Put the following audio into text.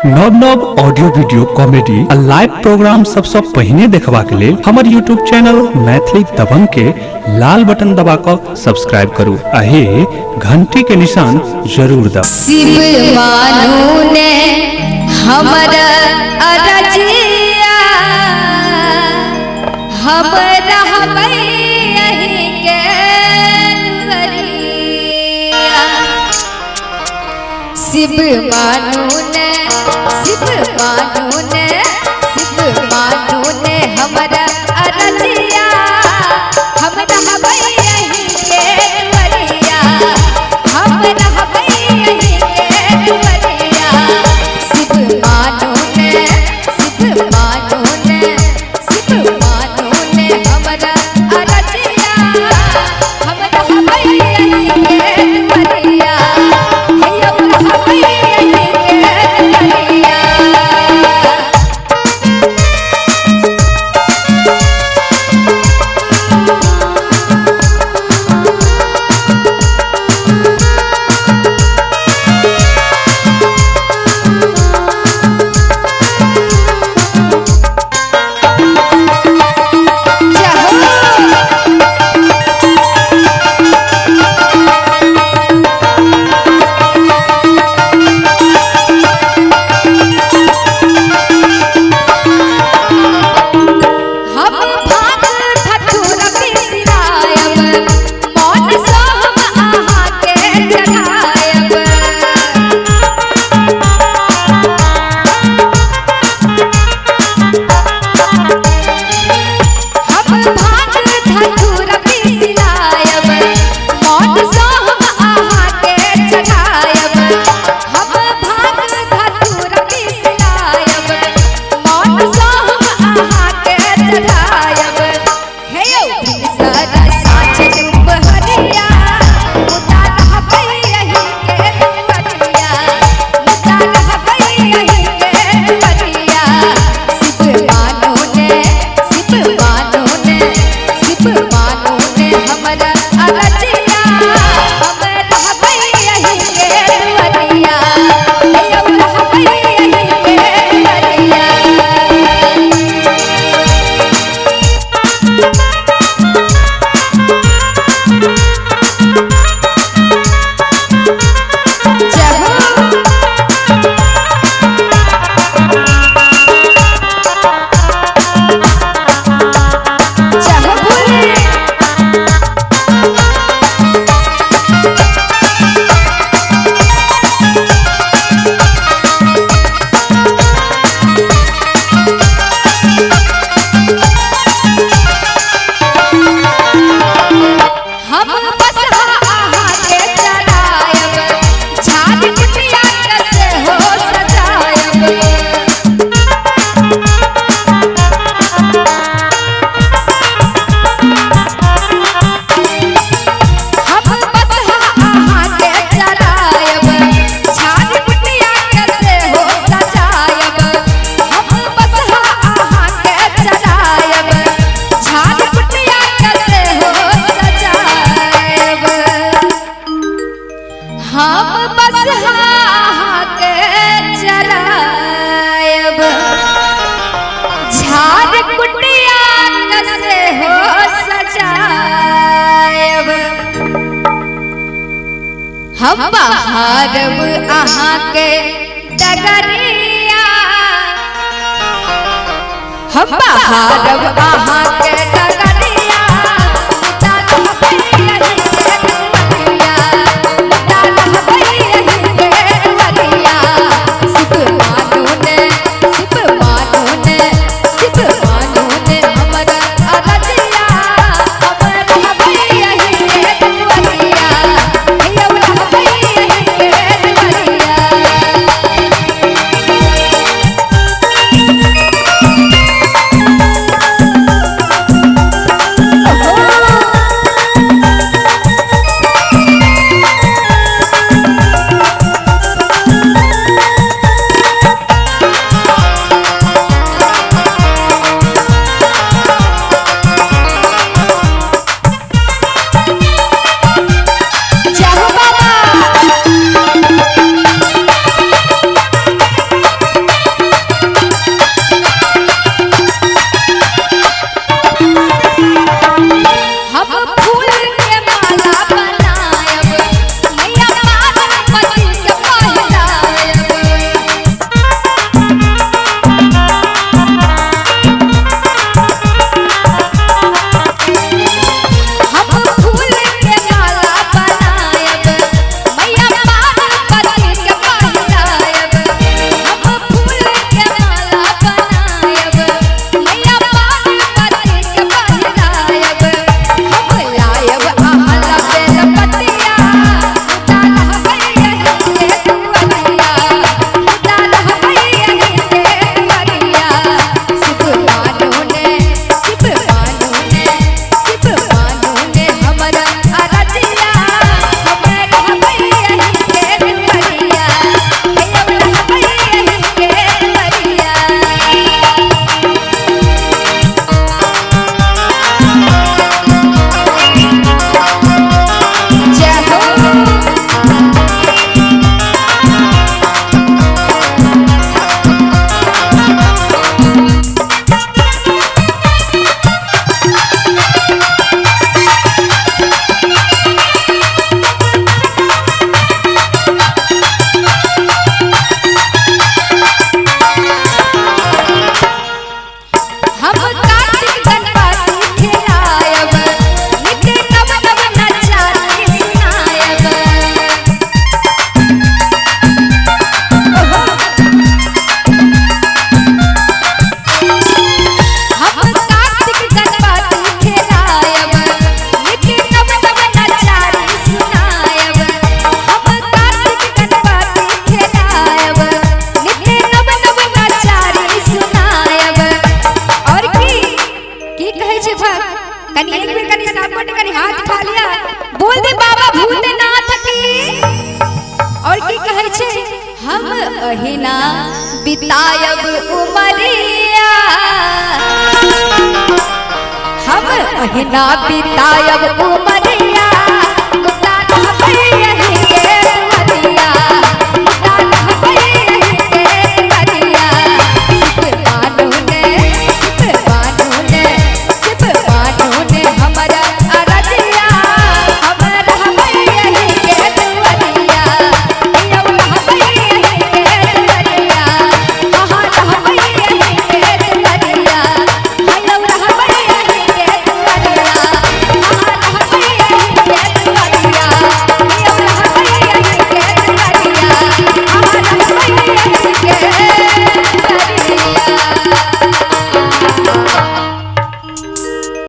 नव नव audio video comedy आ लाइव प्रोग्राम सबसे पहिने देखबा के लेल हमर यूट्यूब चैनल मैथिली दबंग के लाल बटन दबा कर सब्सक्राइब करू आ हे घंटी के निशान जरूर दबाऊ। शिव मानू ने हमर अरजिया हम रहबै यहीं के दुआरिया। शिव मानू ने हमर अरजिया हम रहबै यहीं के दुआरिया। हम रहबै यहीं के दुआरिया। शिव मानू ने हमर अरजिया हम रहबै यहीं के दुआरिया। हे हम रहबै यहीं के दुआरिया। हम बहारब अहाँ के डगरिया। हम बहारब अहाँ के डगरिया। अहिना बितायब उमरिया, हम अहिना बितायब उमरिया,